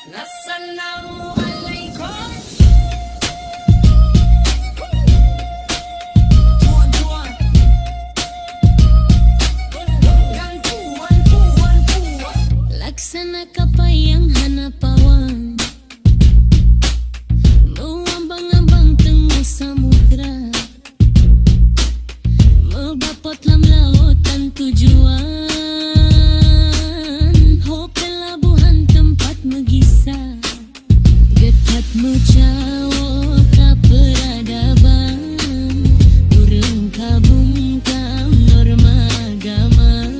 Assalamualaikum. Laksana kapayang hanapawang, mengambang-ambang tengah samudra, mebapot lam lautan tujuan, ho pelabuhan tempat megisah, getat mencawo ka peradaban, urang kabungkam norma agama,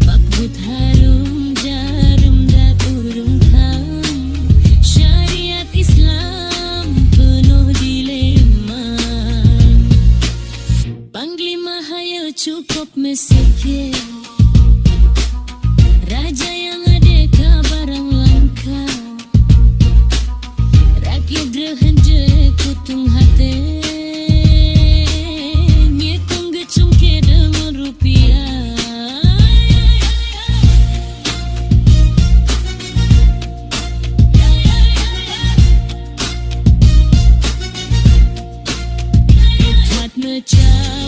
bakbut harum jarum dat urung kam, syariat Islam penuh dilema, Panglima hayo cukup mesikir, raja yang adeka barang langka, rakyat drehan jere kutung hati, ngekong gecung ke dengan rupiah. Hikmat mecah